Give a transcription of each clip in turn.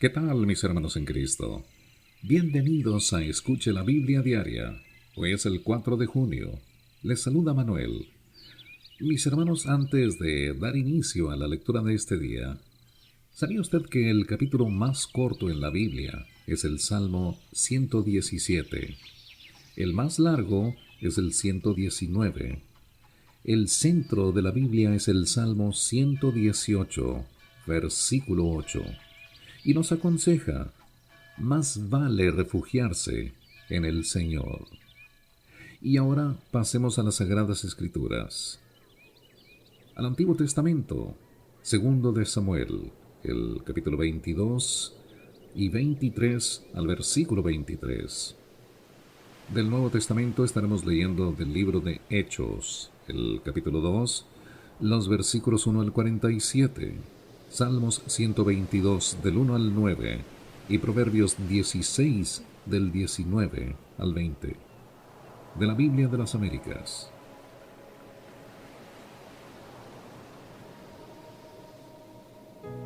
¿Qué tal, mis hermanos en Cristo? Bienvenidos a Escuche la Biblia Diaria. Hoy es el 4 de junio. Les saluda Manuel. Mis hermanos, antes de dar inicio a la lectura de este día, ¿sabía usted que el capítulo más corto en la Biblia es el Salmo 117? El más largo es el 119. El centro de la Biblia es el Salmo 118, versículo 8, y nos aconseja: más vale refugiarse en el Señor. Y ahora pasemos a las Sagradas Escrituras. Al Antiguo Testamento, segundo de Samuel, el capítulo 22 y 23 al versículo 23. Del Nuevo Testamento estaremos leyendo del libro de Hechos, el capítulo 2, los versículos 1 al 47, Salmos 122 del 1 al 9 y Proverbios 16 del 19 al 20. De la Biblia de las Américas.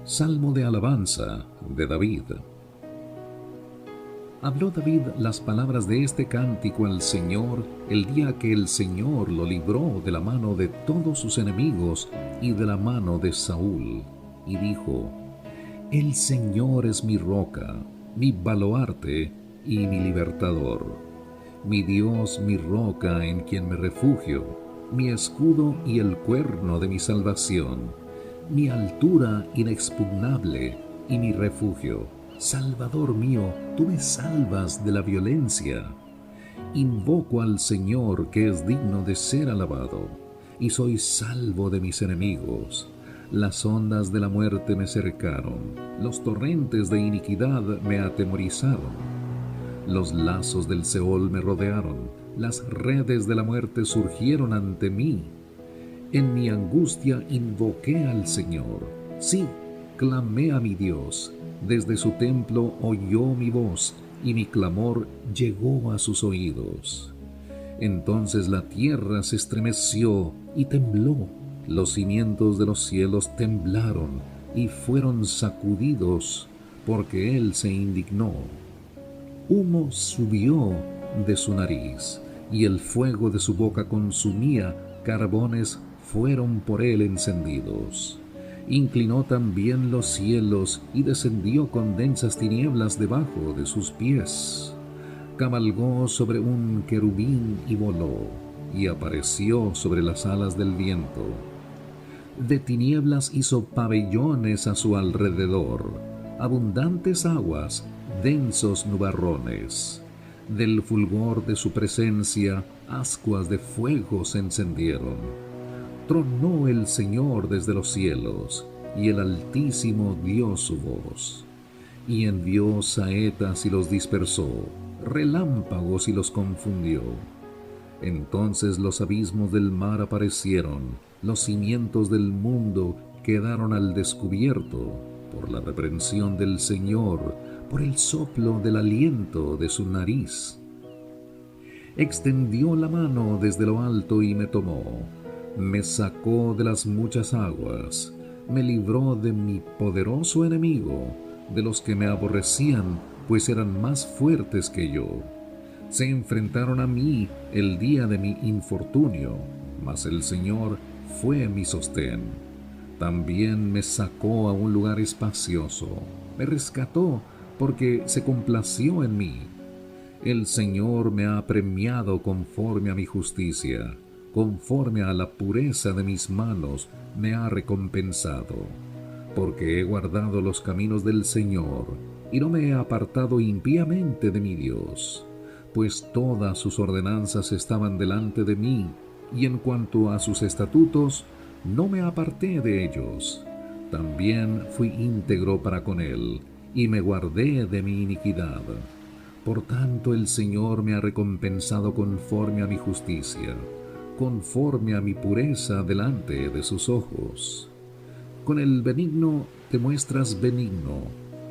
Salmo de alabanza de David. Habló David las palabras de este cántico al Señor el día que el Señor lo libró de la mano de todos sus enemigos y de la mano de Saúl, y dijo: El Señor es mi roca, mi baluarte y mi libertador, mi Dios, mi roca en quien me refugio, mi escudo y el cuerno de mi salvación, mi altura inexpugnable y mi refugio. Salvador mío, tú me salvas de la violencia. Invoco al Señor, que es digno de ser alabado, y soy salvo de mis enemigos. Las ondas de la muerte me cercaron, los torrentes de iniquidad me atemorizaron. Los lazos del Seol me rodearon, las redes de la muerte surgieron ante mí. En mi angustia invoqué al Señor. Sí, clamé a mi Dios. Desde su templo oyó mi voz, y mi clamor llegó a sus oídos. Entonces la tierra se estremeció y tembló. Los cimientos de los cielos temblaron y fueron sacudidos, porque Él se indignó. Humo subió de su nariz, y el fuego de su boca consumía, carbones fueron por él encendidos. Inclinó también los cielos y descendió con densas tinieblas debajo de sus pies. Cabalgó sobre un querubín y voló, y apareció sobre las alas del viento. De tinieblas hizo pabellones a su alrededor, abundantes aguas, densos nubarrones. Del fulgor de su presencia, ascuas de fuego se encendieron. Tronó el Señor desde los cielos, y el Altísimo dio su voz. Y envió saetas y los dispersó, relámpagos y los confundió. Entonces los abismos del mar aparecieron, los cimientos del mundo quedaron al descubierto, por la reprensión del Señor, por el soplo del aliento de su nariz. Extendió la mano desde lo alto y me tomó. Me sacó de las muchas aguas, me libró de mi poderoso enemigo, de los que me aborrecían, pues eran más fuertes que yo. Se enfrentaron a mí el día de mi infortunio, mas el Señor fue mi sostén. También me sacó a un lugar espacioso, me rescató porque se complació en mí. El Señor me ha premiado conforme a mi justicia. Conforme a la pureza de mis manos me ha recompensado, porque he guardado los caminos del Señor, y no me he apartado impíamente de mi Dios, pues todas sus ordenanzas estaban delante de mí, y en cuanto a sus estatutos, no me aparté de ellos. También fui íntegro para con él, y me guardé de mi iniquidad. Por tanto el Señor me ha recompensado conforme a mi justicia, conforme a mi pureza delante de sus ojos. Con el benigno te muestras benigno,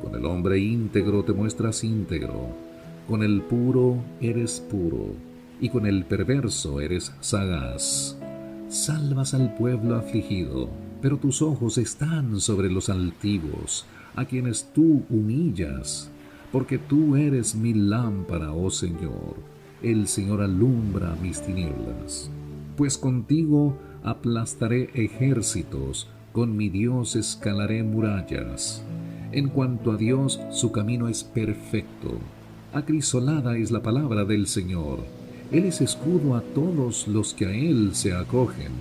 con el hombre íntegro te muestras íntegro, con el puro eres puro, y con el perverso eres sagaz. Salvas al pueblo afligido, pero tus ojos están sobre los altivos, a quienes tú humillas, porque tú eres mi lámpara, oh Señor. El Señor alumbra mis tinieblas. Pues contigo aplastaré ejércitos, con mi Dios escalaré murallas. En cuanto a Dios, su camino es perfecto. Acrisolada es la palabra del Señor. Él es escudo a todos los que a Él se acogen.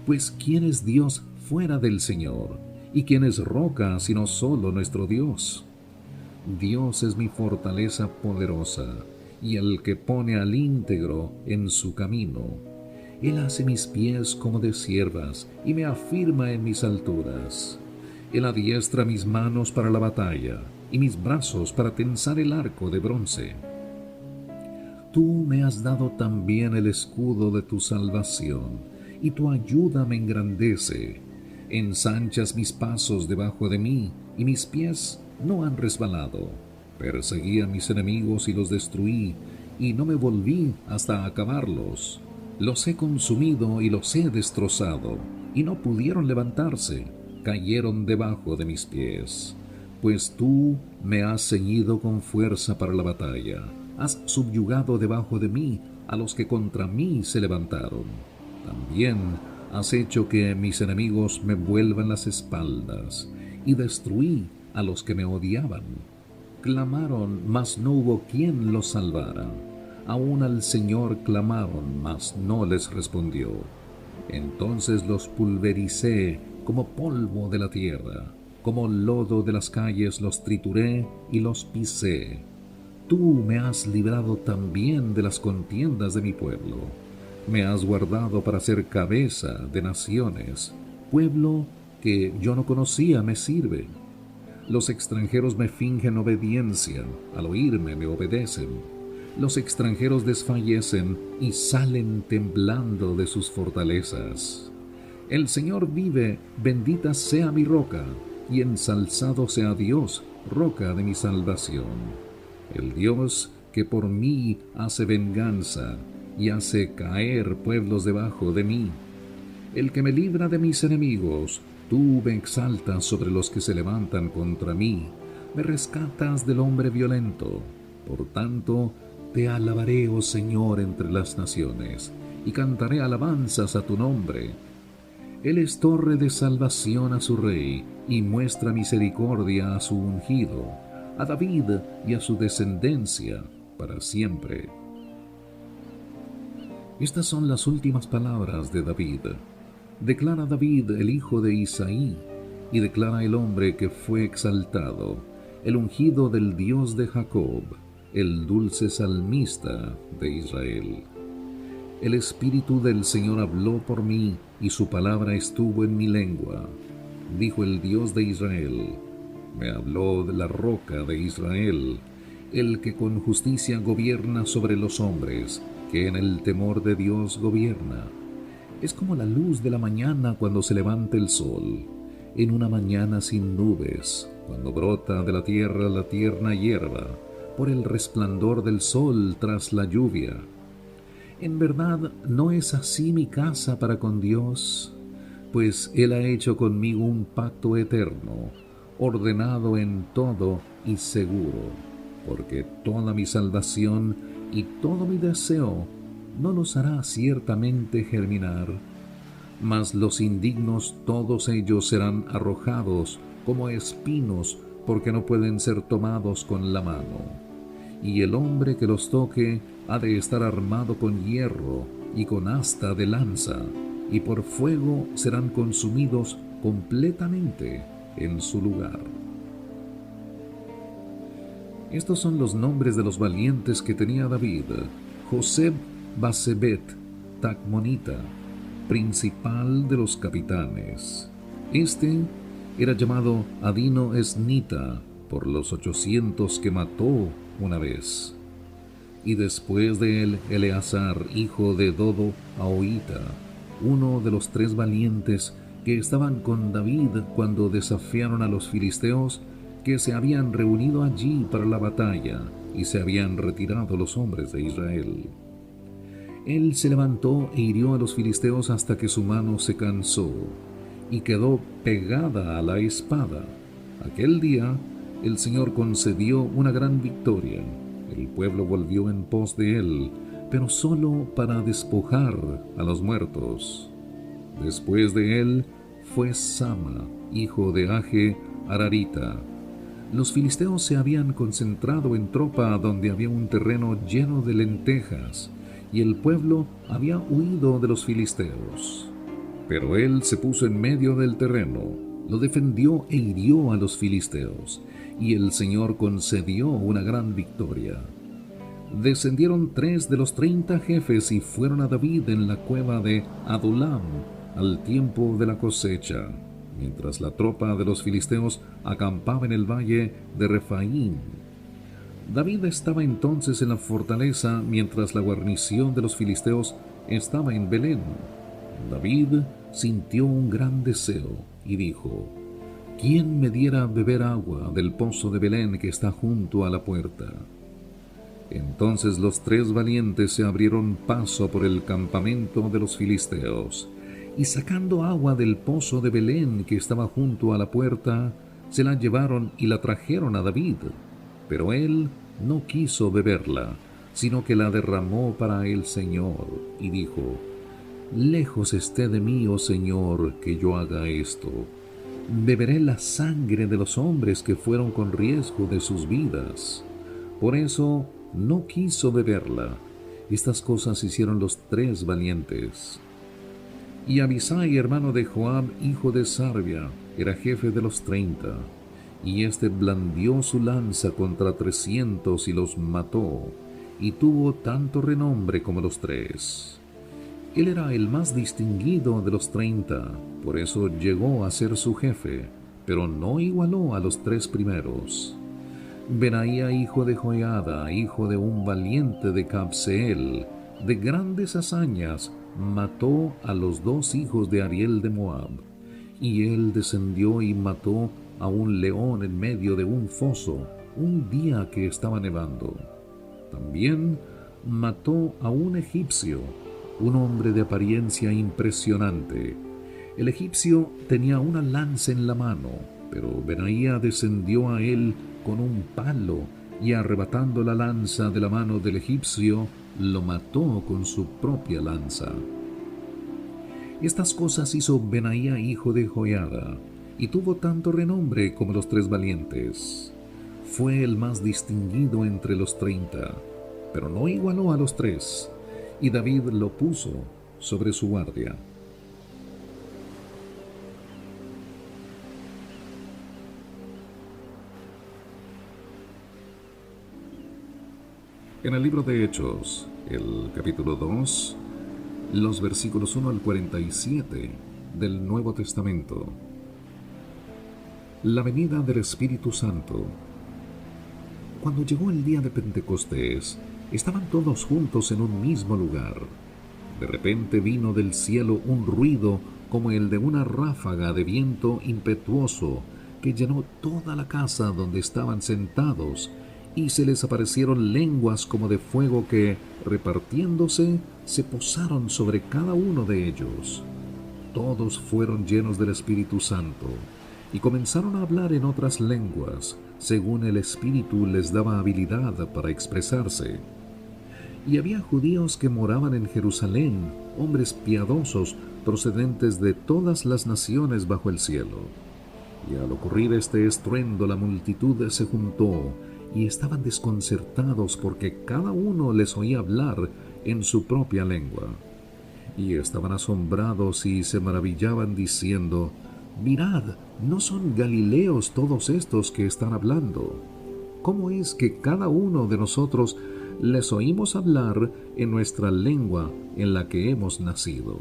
Pues ¿quién es Dios fuera del Señor? ¿Y quién es roca sino solo nuestro Dios? Dios es mi fortaleza poderosa, y el que pone al íntegro en su camino. Él hace mis pies como de ciervas, y me afirma en mis alturas. Él adiestra mis manos para la batalla, y mis brazos para tensar el arco de bronce. Tú me has dado también el escudo de tu salvación, y tu ayuda me engrandece. Ensanchas mis pasos debajo de mí, y mis pies no han resbalado. Perseguí a mis enemigos y los destruí, y no me volví hasta acabarlos. Los he consumido y los he destrozado, y no pudieron levantarse, cayeron debajo de mis pies. Pues tú me has ceñido con fuerza para la batalla, has subyugado debajo de mí a los que contra mí se levantaron. También has hecho que mis enemigos me vuelvan las espaldas, y destruí a los que me odiaban. Clamaron, mas no hubo quien los salvara. Aún al Señor clamaron, mas no les respondió. Entonces los pulvericé como polvo de la tierra, como lodo de las calles los trituré y los pisé. Tú me has librado también de las contiendas de mi pueblo. Me has guardado para ser cabeza de naciones. Pueblo que yo no conocía me sirve. Los extranjeros me fingen obediencia, al oírme me obedecen. Los extranjeros desfallecen y salen temblando de sus fortalezas. El Señor vive, bendita sea mi roca, y ensalzado sea Dios, roca de mi salvación. El Dios que por mí hace venganza y hace caer pueblos debajo de mí. El que me libra de mis enemigos, tú me exaltas sobre los que se levantan contra mí, me rescatas del hombre violento. Por tanto, te alabaré, oh Señor, entre las naciones, y cantaré alabanzas a tu nombre. Él es torre de salvación a su rey, y muestra misericordia a su ungido, a David y a su descendencia para siempre. Estas son las últimas palabras de David. Declara David, el hijo de Isaí, y declara el hombre que fue exaltado, el ungido del Dios de Jacob, el dulce salmista de Israel. El Espíritu del Señor habló por mí, y su palabra estuvo en mi lengua. Dijo el Dios de Israel, me habló de la roca de Israel, el que con justicia gobierna sobre los hombres, que en el temor de Dios gobierna. Es como la luz de la mañana cuando se levanta el sol, en una mañana sin nubes, cuando brota de la tierna hierba, por el resplandor del sol tras la lluvia. En verdad, ¿no es así mi casa para con Dios? Pues Él ha hecho conmigo un pacto eterno, ordenado en todo y seguro, porque toda mi salvación y todo mi deseo no los hará ciertamente germinar, mas los indignos todos ellos serán arrojados como espinos, porque no pueden ser tomados con la mano. Y el hombre que los toque ha de estar armado con hierro y con asta de lanza, y por fuego serán consumidos completamente en su lugar. Estos son los nombres de los valientes que tenía David: Joseb Basebet, Tacmonita, principal de los capitanes. Este era llamado Adino Esnita por los 800 que mató una vez. Y después de él, Eleazar, hijo de Dodo Ahoita, uno de los 3 valientes que estaban con David cuando desafiaron a los filisteos, que se habían reunido allí para la batalla y se habían retirado los hombres de Israel. Él se levantó e hirió a los filisteos hasta que su mano se cansó, y quedó pegada a la espada. Aquel día el Señor concedió una gran victoria. El pueblo volvió en pos de él, pero solo para despojar a los muertos. Después de él fue Sama, hijo de Age Ararita. Los filisteos se habían concentrado en tropa donde había un terreno lleno de lentejas, y el pueblo había huido de los filisteos. Pero él se puso en medio del terreno, lo defendió e hirió a los filisteos, y el Señor concedió una gran victoria. Descendieron 3 de los 30 jefes y fueron a David en la cueva de Adulam al tiempo de la cosecha, mientras la tropa de los filisteos acampaba en el valle de Refaim. David estaba entonces en la fortaleza, mientras la guarnición de los filisteos estaba en Belén. David sintió un gran deseo y dijo: ¿Quién me diera a beber agua del pozo de Belén que está junto a la puerta? Entonces los 3 valientes se abrieron paso por el campamento de los filisteos, y sacando agua del pozo de Belén que estaba junto a la puerta, se la llevaron y la trajeron a David. Pero él no quiso beberla, sino que la derramó para el Señor, y dijo: Lejos esté de mí, oh Señor, que yo haga esto. Beberé la sangre de los hombres que fueron con riesgo de sus vidas. Por eso no quiso beberla. Estas cosas hicieron los 3 valientes. Y Abisai, hermano de Joab, hijo de Sarvia, era jefe de los 30, y éste blandió su lanza contra 300 y los mató, y tuvo tanto renombre como los 3. Él era el más distinguido de los 30, por eso llegó a ser su jefe, pero no igualó a los 3 primeros. Benaía, hijo de Joiada, hijo de un valiente de Cabseel, de grandes hazañas, mató a los 2 hijos de Ariel de Moab, y él descendió y mató a un león en medio de un foso, un día que estaba nevando. También mató a un egipcio, un hombre de apariencia impresionante. El egipcio tenía una lanza en la mano, pero Benaía descendió a él con un palo, y arrebatando la lanza de la mano del egipcio, lo mató con su propia lanza. Estas cosas hizo Benaía, hijo de Joiada, y tuvo tanto renombre como los 3 valientes. Fue el más distinguido entre los 30, pero no igualó a los 3, y David lo puso sobre su guardia. En el libro de Hechos, el capítulo 2, los versículos 1 al 47 del Nuevo Testamento. La venida del Espíritu Santo. Cuando llegó el día de Pentecostés, estaban todos juntos en un mismo lugar. De repente vino del cielo un ruido como el de una ráfaga de viento impetuoso que llenó toda la casa donde estaban sentados, y se les aparecieron lenguas como de fuego que, repartiéndose, se posaron sobre cada uno de ellos. Todos fueron llenos del Espíritu Santo, y comenzaron a hablar en otras lenguas, según el Espíritu les daba habilidad para expresarse. Y había judíos que moraban en Jerusalén, hombres piadosos, procedentes de todas las naciones bajo el cielo. Y al ocurrir este estruendo, la multitud se juntó, y estaban desconcertados porque cada uno les oía hablar en su propia lengua. Y estaban asombrados y se maravillaban diciendo: Mirad, ¿no son galileos todos estos que están hablando? ¿Cómo es que cada uno de nosotros les oímos hablar en nuestra lengua en la que hemos nacido?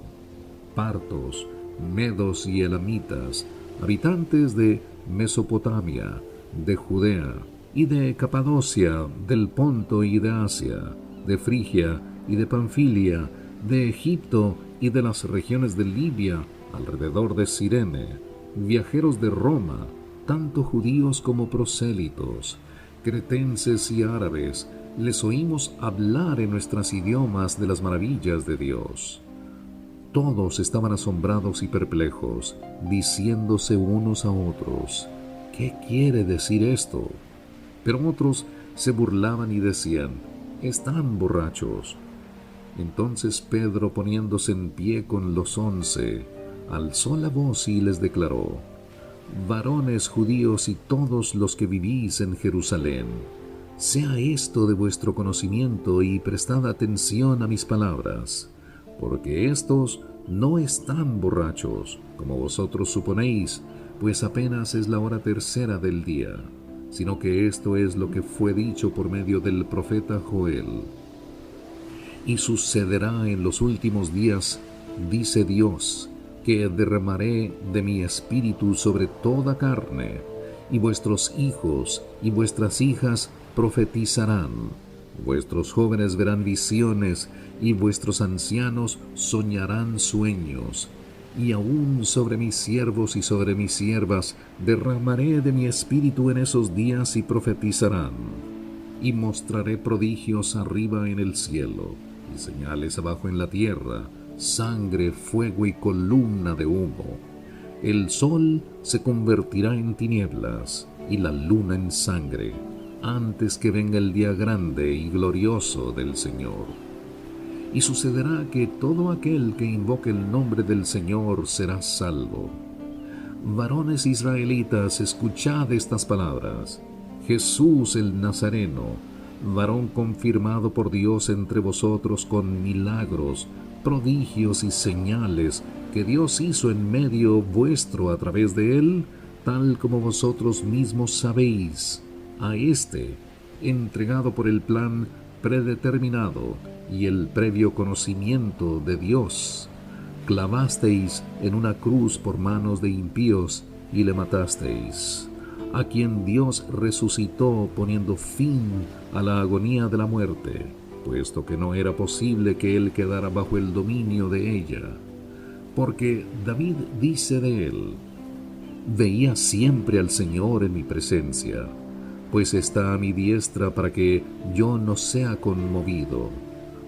Partos, medos y elamitas, habitantes de Mesopotamia, de Judea y de Capadocia, del Ponto y de Asia, de Frigia y de Panfilia, de Egipto y de las regiones de Libia, alrededor de Cirene, viajeros de Roma, tanto judíos como prosélitos, cretenses y árabes, les oímos hablar en nuestros idiomas de las maravillas de Dios. Todos estaban asombrados y perplejos, diciéndose unos a otros: ¿qué quiere decir esto? Pero otros se burlaban y decían: están borrachos. Entonces Pedro, poniéndose en pie con los 11, alzó la voz y les declaró: varones judíos y todos los que vivís en Jerusalén, sea esto de vuestro conocimiento y prestad atención a mis palabras, porque estos no están borrachos, como vosotros suponéis, pues apenas es la hora tercera del día, sino que esto es lo que fue dicho por medio del profeta Joel. Y sucederá en los últimos días, dice Dios, que derramaré de mi espíritu sobre toda carne, y vuestros hijos y vuestras hijas profetizarán, vuestros jóvenes verán visiones, y vuestros ancianos soñarán sueños, y aún sobre mis siervos y sobre mis siervas derramaré de mi espíritu en esos días y profetizarán, y mostraré prodigios arriba en el cielo, y señales abajo en la tierra, sangre, fuego y columna de humo. El sol se convertirá en tinieblas y la luna en sangre, antes que venga el día grande y glorioso del Señor. Y sucederá que todo aquel que invoque el nombre del Señor será salvo. Varones israelitas, escuchad estas palabras. Jesús el Nazareno, varón confirmado por Dios entre vosotros con milagros, prodigios y señales que Dios hizo en medio vuestro a través de él, tal como vosotros mismos sabéis. A éste, entregado por el plan predeterminado y el previo conocimiento de Dios, clavasteis en una cruz por manos de impíos y le matasteis, a quien Dios resucitó poniendo fin a la agonía de la muerte, puesto que no era posible que él quedara bajo el dominio de ella. Porque David dice de él: veía siempre al Señor en mi presencia, pues está a mi diestra para que yo no sea conmovido,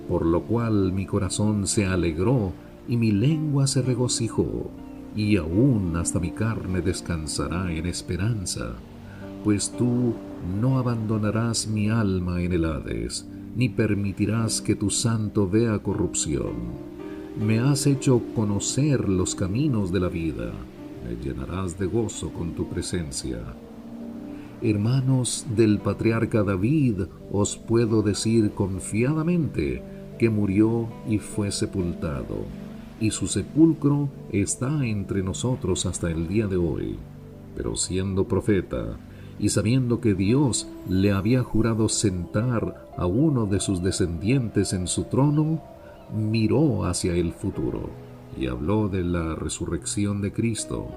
por lo cual mi corazón se alegró y mi lengua se regocijó, y aún hasta mi carne descansará en esperanza, pues tú no abandonarás mi alma en el Hades, ni permitirás que tu santo vea corrupción. Me has hecho conocer los caminos de la vida, me llenarás de gozo con tu presencia. Hermanos del patriarca David, os puedo decir confiadamente que murió y fue sepultado, y su sepulcro está entre nosotros hasta el día de hoy. Pero siendo profeta, y sabiendo que Dios le había jurado sentar a uno de sus descendientes en su trono, miró hacia el futuro, y habló de la resurrección de Cristo,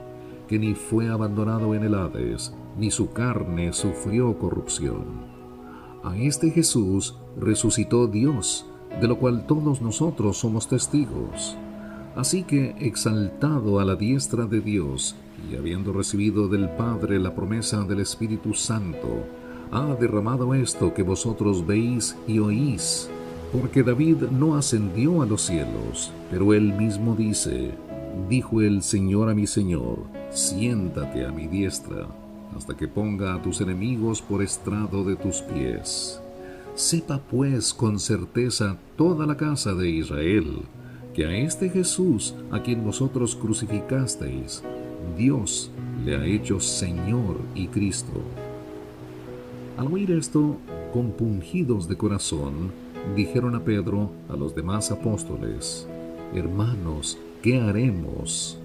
que ni fue abandonado en el Hades, ni su carne sufrió corrupción. A este Jesús resucitó Dios, de lo cual todos nosotros somos testigos. Así que, exaltado a la diestra de Dios, y habiendo recibido del Padre la promesa del Espíritu Santo, ha derramado esto que vosotros veis y oís. Porque David no ascendió a los cielos, pero él mismo dice: dijo el Señor a mi Señor, siéntate a mi diestra, hasta que ponga a tus enemigos por estrado de tus pies. Sepa pues con certeza toda la casa de Israel, que a este Jesús, a quien vosotros crucificasteis, Dios le ha hecho Señor y Cristo. Al oír esto, compungidos de corazón, dijeron a Pedro a los demás apóstoles: hermanos, ¿qué haremos?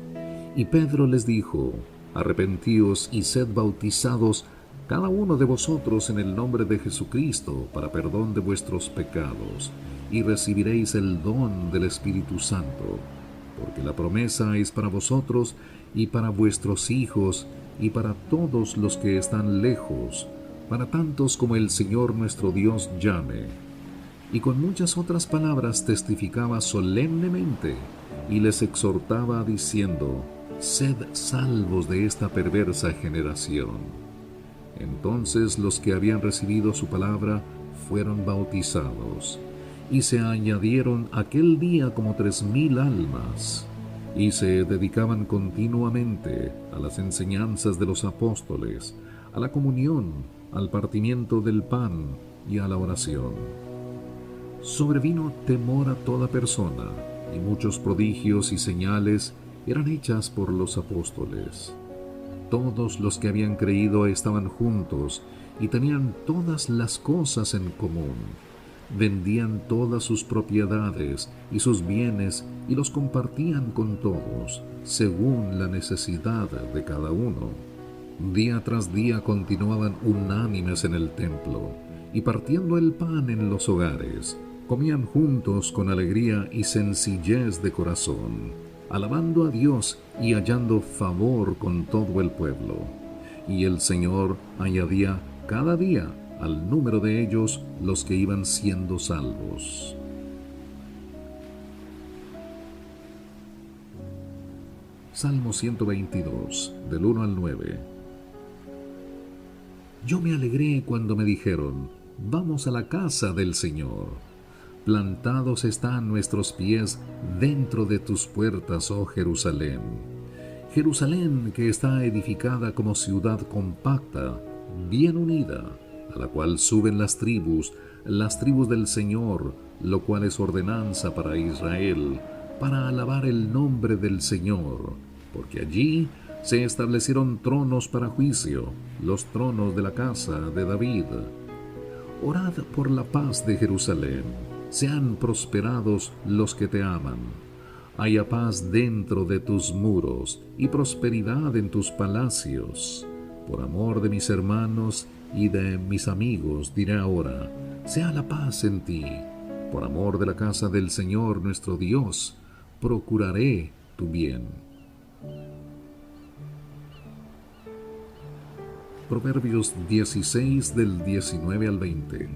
Y Pedro les dijo: arrepentíos y sed bautizados cada uno de vosotros en el nombre de Jesucristo para perdón de vuestros pecados, y recibiréis el don del Espíritu Santo, porque la promesa es para vosotros y para vuestros hijos y para todos los que están lejos, para tantos como el Señor nuestro Dios llame. Y con muchas otras palabras testificaba solemnemente y les exhortaba diciendo: sed salvos de esta perversa generación. Entonces los que habían recibido su palabra fueron bautizados, y se añadieron aquel día como 3,000 almas, y se dedicaban continuamente a las enseñanzas de los apóstoles, a la comunión, al partimiento del pan y a la oración. Sobrevino temor a toda persona, y muchos prodigios y señales eran hechas por los apóstoles. Todos los que habían creído estaban juntos y tenían todas las cosas en común. Vendían todas sus propiedades y sus bienes y los compartían con todos, según la necesidad de cada uno. Día tras día continuaban unánimes en el templo, y partiendo el pan en los hogares, comían juntos con alegría y sencillez de corazón, alabando a Dios y hallando favor con todo el pueblo. Y el Señor añadía cada día al número de ellos los que iban siendo salvos. Salmo 122, del 1 al 9. Yo me alegré cuando me dijeron: vamos a la casa del Señor. Plantados están nuestros pies dentro de tus puertas, oh Jerusalén. Jerusalén, que está edificada como ciudad compacta, bien unida, a la cual suben las tribus del Señor, lo cual es ordenanza para Israel, para alabar el nombre del Señor, porque allí se establecieron tronos para juicio, los tronos de la casa de David. Orad por la paz de Jerusalén, sean prosperados los que te aman. Haya paz dentro de tus muros y prosperidad en tus palacios. Por amor de mis hermanos y de mis amigos diré ahora: sea la paz en ti. Por amor de la casa del Señor nuestro Dios, procuraré tu bien. Proverbios 16 del 19 al 20.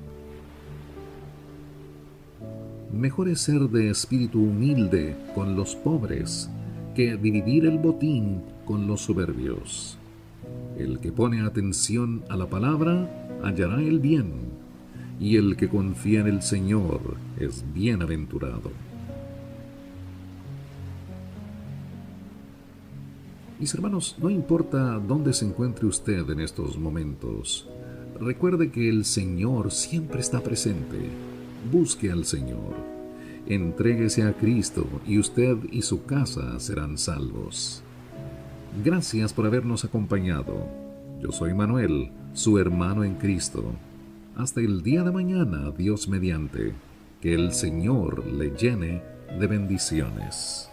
Mejor es ser de espíritu humilde con los pobres que dividir el botín con los soberbios. El que pone atención a la palabra hallará el bien, y el que confía en el Señor es bienaventurado. Mis hermanos, no importa dónde se encuentre usted en estos momentos, recuerde que el Señor siempre está presente. Busque al Señor, entréguese a Cristo y usted y su casa serán salvos. Gracias por habernos acompañado. Yo soy Manuel, su hermano en Cristo. Hasta el día de mañana, Dios mediante, que el Señor le llene de bendiciones.